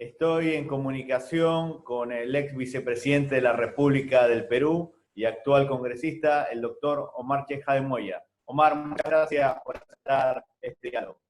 Estoy en comunicación con el ex vicepresidente de la República del Perú y actual congresista, el doctor Omar Cheja de Moya. Omar, muchas gracias por aceptar este diálogo.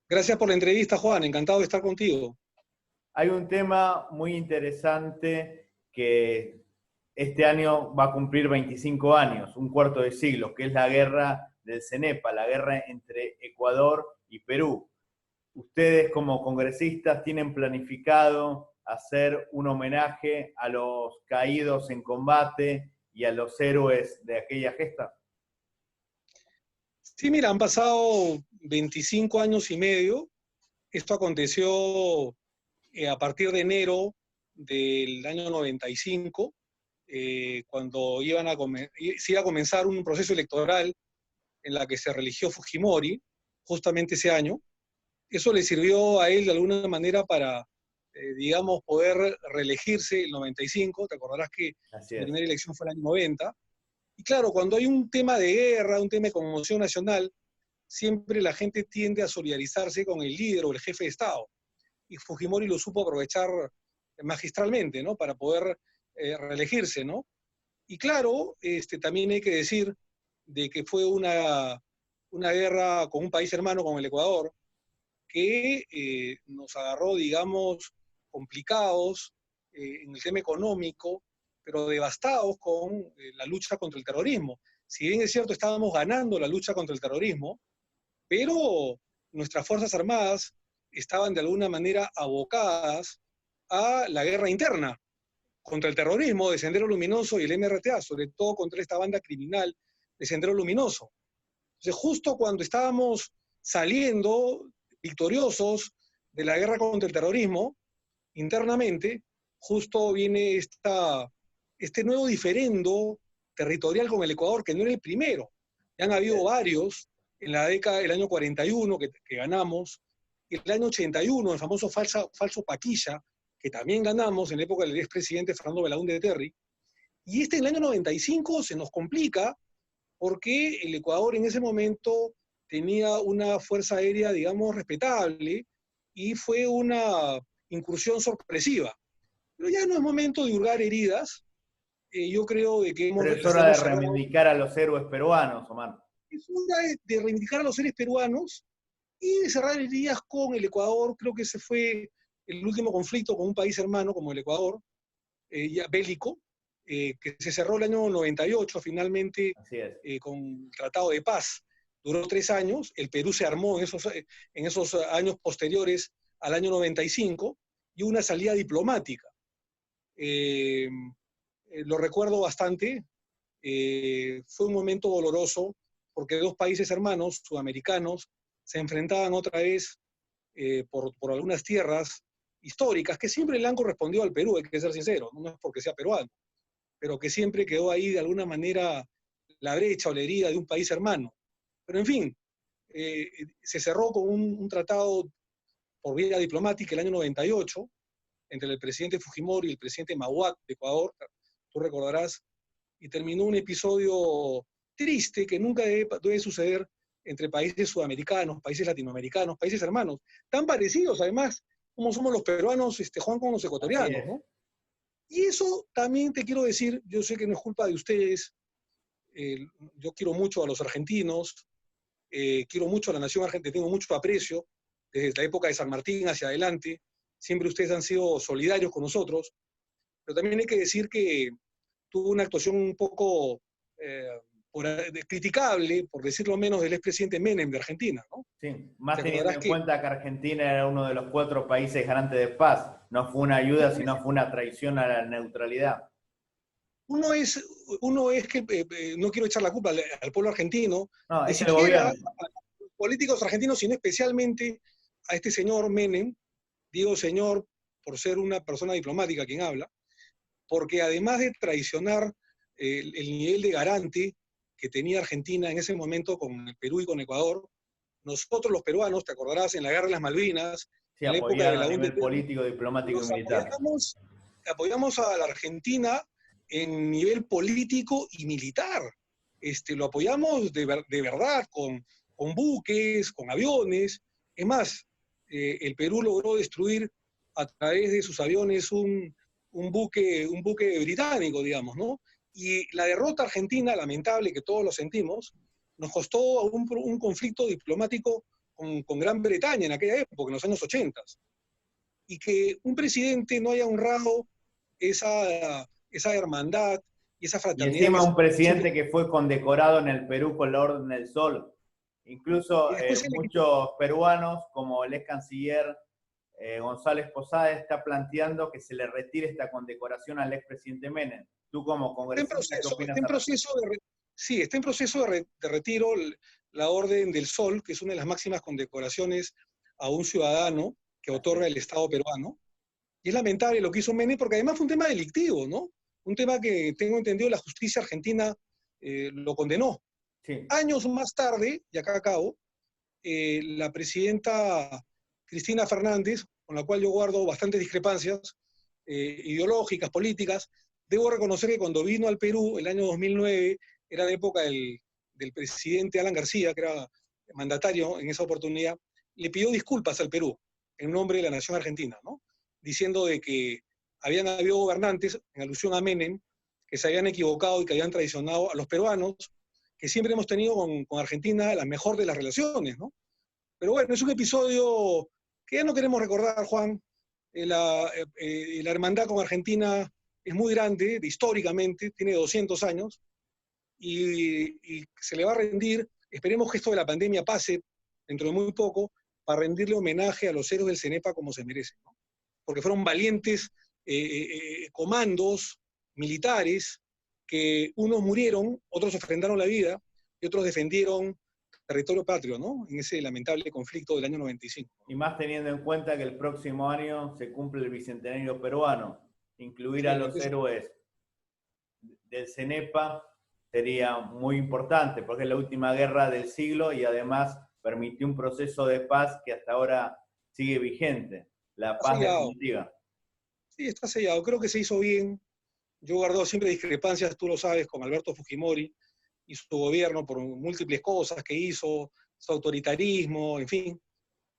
Gracias por la entrevista, Juan. Encantado de estar contigo. Hay un tema muy interesante que este año va a cumplir 25 años, un cuarto de siglo, que es la guerra del CENEPA, la guerra entre Ecuador y Perú. Ustedes como congresistas tienen planificado hacer un homenaje a los caídos en combate y a los héroes de aquella gesta. Sí, mira, han pasado 25 años y medio. Esto aconteció a partir de enero del año 95, cuando se iba a comenzar un proceso electoral en la que se religió Fujimori, justamente ese año. Eso le sirvió a él de alguna manera para, digamos, poder reelegirse el 95. Te acordarás que su primera elección fue el año 90. Y claro, cuando hay un tema de guerra, un tema de conmoción nacional, siempre la gente tiende a solidarizarse con el líder o el jefe de Estado. Y Fujimori lo supo aprovechar magistralmente, ¿no? Para poder reelegirse, ¿no? Y claro, también hay que decir de que fue una guerra con un país hermano como el Ecuador, que nos agarró, digamos, complicados en el tema económico, pero devastados con la lucha contra el terrorismo. Si bien es cierto, estábamos ganando la lucha contra el terrorismo, pero nuestras Fuerzas Armadas estaban de alguna manera abocadas a la guerra interna contra el terrorismo de Sendero Luminoso y el MRTA, sobre todo contra esta banda criminal de Sendero Luminoso. Entonces, justo cuando estábamos saliendo victoriosos de la guerra contra el terrorismo, internamente, justo viene este nuevo diferendo territorial con el Ecuador, que no era el primero. Ya han habido varios en la década del año 41 que ganamos, y el año 81, el famoso falso Paquilla, que también ganamos en la época del expresidente Fernando Belaúnde Terry. Y en el año 95 se nos complica porque el Ecuador en ese momento tenía una fuerza aérea, digamos, respetable, y fue una incursión sorpresiva. Pero ya no es momento de hurgar heridas. Yo creo de que Pero es hora de reivindicar a los héroes peruanos, Omar. Es hora de reivindicar a los héroes peruanos y de cerrar heridas con el Ecuador. Creo que ese fue el último conflicto con un país hermano como el Ecuador, ya bélico, que se cerró el año 98 finalmente con el Tratado de Paz. Duró 3 años, el Perú se armó en esos años posteriores al año 95 y una salida diplomática. Lo recuerdo bastante, fue un momento doloroso porque dos países hermanos sudamericanos se enfrentaban otra vez por algunas tierras históricas que siempre le han correspondido al Perú, hay que ser sincero, no es porque sea peruano, pero que siempre quedó ahí de alguna manera la brecha o la herida de un país hermano. Pero en fin, se cerró con un tratado por vía diplomática el año 98 entre el presidente Fujimori y el presidente Mauat de Ecuador, tú recordarás, y terminó un episodio triste que nunca debe suceder entre países sudamericanos, países latinoamericanos, países hermanos, tan parecidos además como somos los peruanos, Juan, con los ecuatorianos, ¿no? Y eso también te quiero decir, yo sé que no es culpa de ustedes, yo quiero mucho a los argentinos, quiero mucho a la nación argentina, tengo mucho aprecio, desde la época de San Martín hacia adelante, siempre ustedes han sido solidarios con nosotros, pero también hay que decir que tuvo una actuación un poco criticable, por decirlo menos, del expresidente Menem de Argentina, ¿no? Sí, más teniendo en cuenta que Argentina era uno de los 4 países garantes de paz. No fue una ayuda, sino fue una traición a la neutralidad. Uno es que no quiero echar la culpa al pueblo argentino, no, ni siquiera a los políticos argentinos, sino especialmente a este señor Menem. Digo señor por ser una persona diplomática quien habla, porque además de traicionar el nivel de garante que tenía Argentina en ese momento con el Perú y con Ecuador, nosotros los peruanos, te acordarás, en la Guerra de las Malvinas, sí, en la época de a Belaúnde nivel político, diplomático y militar. Apoyamos a la Argentina en nivel político y militar. Lo apoyamos de verdad, con buques, con aviones. Es más, el Perú logró destruir a través de sus aviones un buque británico, digamos, ¿no? Y la derrota argentina, lamentable que todos lo sentimos, nos costó un conflicto diplomático con Gran Bretaña en aquella época, en los años 80. Y que un presidente no haya honrado esa hermandad y esa Y fraternidad encima que un siempre... presidente que fue condecorado en el Perú con la Orden del Sol. Y Incluso después se le quitó. muchos peruanos, como el ex canciller González Posada, está planteando que se le retire esta condecoración al expresidente Menem. Tú como Está en congresista, ¿qué proceso, opinas al respecto? sí, está en proceso de retiro la Orden del Sol, que es una de las máximas condecoraciones a un ciudadano que Así otorga es. el Estado peruano. Y es lamentable lo que hizo Menem, porque además fue un tema delictivo, ¿no? Un tema que, tengo entendido, la justicia argentina lo condenó. Sí. Años más tarde, y acá acabo, la presidenta Cristina Fernández, con la cual yo guardo bastantes discrepancias ideológicas, políticas, debo reconocer que cuando vino al Perú, el año 2009, era la época del presidente Alan García, que era mandatario en esa oportunidad, le pidió disculpas al Perú en nombre de la nación argentina, ¿no? Diciendo de que habían habido gobernantes, en alusión a Menem, que se habían equivocado y que habían traicionado a los peruanos, que siempre hemos tenido con Argentina la mejor de las relaciones, ¿no? Pero bueno, es un episodio que ya no queremos recordar, Juan. La hermandad con Argentina es muy grande, históricamente, tiene 200 años, y se le va a rendir. Esperemos que esto de la pandemia pase dentro de muy poco, para rendirle homenaje a los héroes del CENEPA como se merecen, ¿no? Porque fueron valientes comandos militares que unos murieron, otros ofrendaron la vida y otros defendieron territorio patrio, ¿no? En ese lamentable conflicto del año 95. Y más teniendo en cuenta que el próximo año se cumple el bicentenario peruano. Incluir a Sí, los héroes del CENEPA sería muy importante, porque es la última guerra del siglo y además permitió un proceso de paz que hasta ahora sigue vigente, la está paz sellado. definitiva. Sí, está sellado. Creo que se hizo bien. Yo he guardado siempre discrepancias, tú lo sabes, con Alberto Fujimori y su gobierno por múltiples cosas que hizo, su autoritarismo, en fin,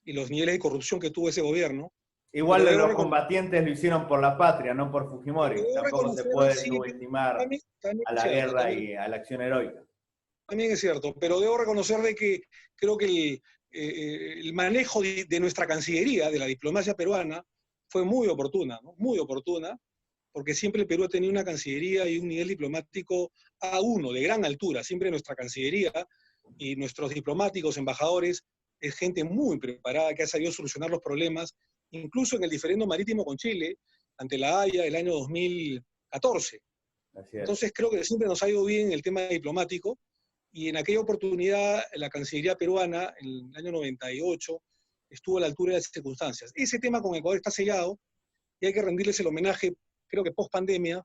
y los niveles de corrupción que tuvo ese gobierno. Igual Pero debo, los combatientes lo hicieron por la patria, no por Fujimori. debo Tampoco se reconocer, puede sí, subestimar también a es la cierto, guerra y a la acción heroica. también es cierto, pero debo reconocer de que creo que el manejo de nuestra Cancillería, de la diplomacia peruana, fue muy oportuna, ¿no? Muy oportuna, porque siempre el Perú ha tenido una Cancillería y un nivel diplomático A1, de gran altura. Siempre nuestra Cancillería y nuestros diplomáticos, embajadores, es gente muy preparada que ha sabido solucionar los problemas, incluso en el diferendo marítimo con Chile, ante la Haya del año 2014. Así es. Entonces creo que siempre nos ha ido bien el tema diplomático, y en aquella oportunidad la Cancillería peruana, en el año 98, estuvo a la altura de las circunstancias. Ese tema con Ecuador está sellado y hay que rendirles el homenaje, creo que post pandemia,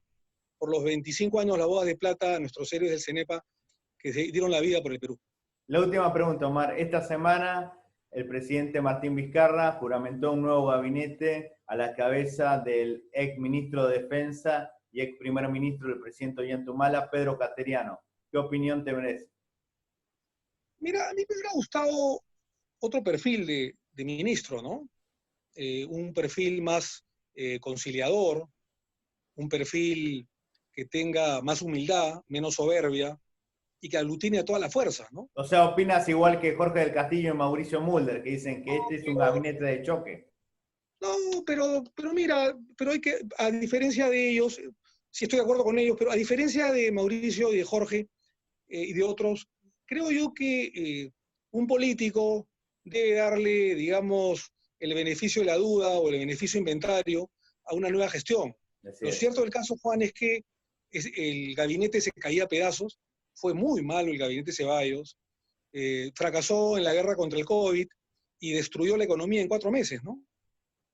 por los 25 años la boda de plata a nuestros héroes del CENEPA que dieron la vida por el Perú. La última pregunta, Omar. Esta semana el presidente Martín Vizcarra juramentó un nuevo gabinete a la cabeza del ex ministro de Defensa y ex primer ministro del presidente Ollanta, Pedro Cateriano. ¿Qué opinión te merece? Mira, a mí me hubiera gustado otro perfil de ministro, ¿no? Un perfil más conciliador, un perfil que tenga más humildad, menos soberbia y que aglutine a toda la fuerza, ¿no? O sea, opinas igual que Jorge del Castillo y Mauricio Mulder, que dicen que este es un gabinete de choque. No, pero mira, pero hay que, a diferencia de ellos, sí estoy de acuerdo con ellos, pero a diferencia de Mauricio y de Jorge y de otros, creo yo que un político debe darle, digamos, el beneficio de la duda o el beneficio inventario a una nueva gestión. Así Lo es. cierto del caso, Juan, es que el gabinete se caía a pedazos, fue muy malo el gabinete Ceballos, fracasó en la guerra contra el COVID y destruyó la economía en 4 meses, ¿no?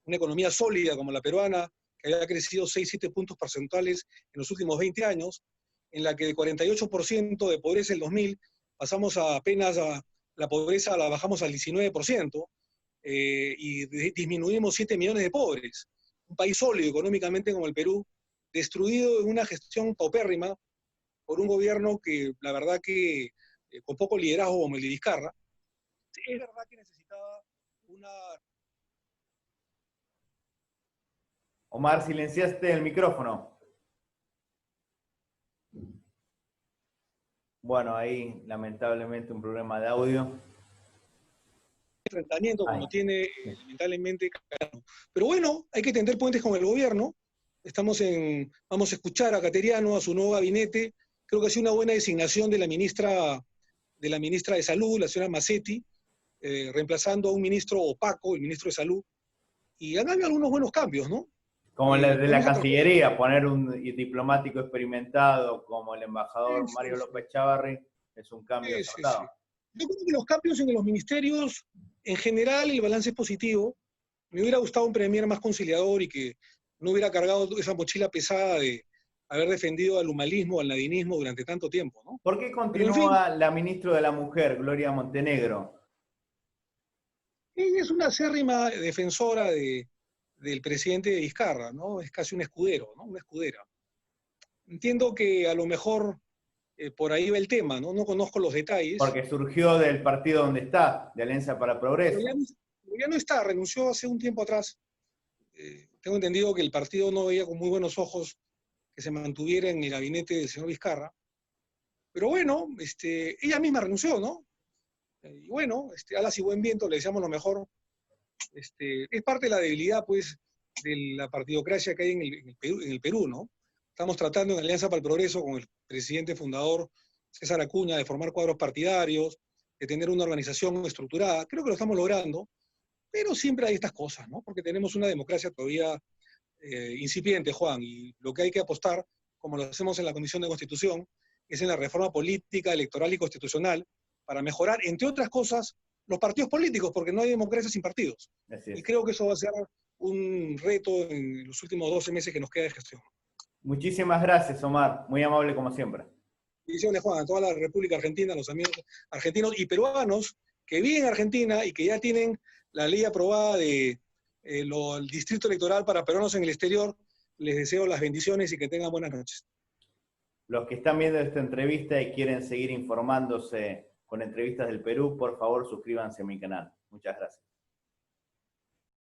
Una economía sólida como la peruana, que había crecido 6-7 puntos porcentuales en los últimos 20 años, en la que de 48% de pobreza en el 2000 pasamos a apenas a la pobreza, la bajamos al 19%, y disminuimos 7 millones de pobres. Un país sólido económicamente como el Perú, destruido en una gestión paupérrima por un gobierno que, la verdad que, con poco liderazgo como el de Vizcarra, es verdad que necesitaba una Omar, silenciaste el micrófono. Bueno, ahí lamentablemente un problema de audio. Enfrentamiento como tiene lamentablemente. Pero bueno, hay que tender puentes con el gobierno. Vamos a escuchar a Cateriano, a su nuevo gabinete. Creo que ha sido una buena designación de la ministra de Salud, la señora Massetti, reemplazando a un ministro opaco, el ministro de Salud. Y han habido algunos buenos cambios, ¿no? Como el de la Cancillería, poner un diplomático experimentado como el embajador Mario López Chávarri es un cambio acertado. Yo creo que los cambios en los ministerios, en general, el balance es positivo. Me hubiera gustado un premier más conciliador y que no hubiera cargado esa mochila pesada de haber defendido al humanismo, al nadinismo durante tanto tiempo, ¿no? ¿Por qué continúa la ministra de la Mujer, Gloria Montenegro? Ella es una acérrima defensora del presidente de Vizcarra, ¿no? Es casi un escudero, ¿no? Una escudera. Entiendo que a lo mejor por ahí va el tema, ¿no? No conozco los detalles. Porque surgió del partido donde está, de Alianza para Progreso. Pero ya no está, renunció hace un tiempo atrás. Tengo entendido que el partido no veía con muy buenos ojos que se mantuviera en el gabinete del señor Vizcarra. Pero bueno, ella misma renunció, ¿no? Y bueno, alas y buen viento, le deseamos lo mejor. Es parte de la debilidad, pues, de la partidocracia que hay en el Perú, ¿no? Estamos tratando en Alianza para el Progreso con el presidente fundador César Acuña de formar cuadros partidarios, de tener una organización estructurada. Creo que lo estamos logrando, pero siempre hay estas cosas, ¿no? Porque tenemos una democracia todavía incipiente, Juan, y lo que hay que apostar, como lo hacemos en la Comisión de Constitución, es en la reforma política, electoral y constitucional, para mejorar, entre otras cosas, los partidos políticos, porque no hay democracia sin partidos. Y creo que eso va a ser un reto en los últimos 12 meses que nos queda de gestión. Muchísimas gracias, Omar. Muy amable como siempre. Bendiciones, Juan, a toda la República Argentina, a los amigos argentinos y peruanos que viven en Argentina y que ya tienen la ley aprobada de el distrito electoral para peruanos en el exterior. Les deseo las bendiciones y que tengan buenas noches. Los que están viendo esta entrevista y quieren seguir informándose con entrevistas del Perú, por favor suscríbanse a mi canal. Muchas gracias.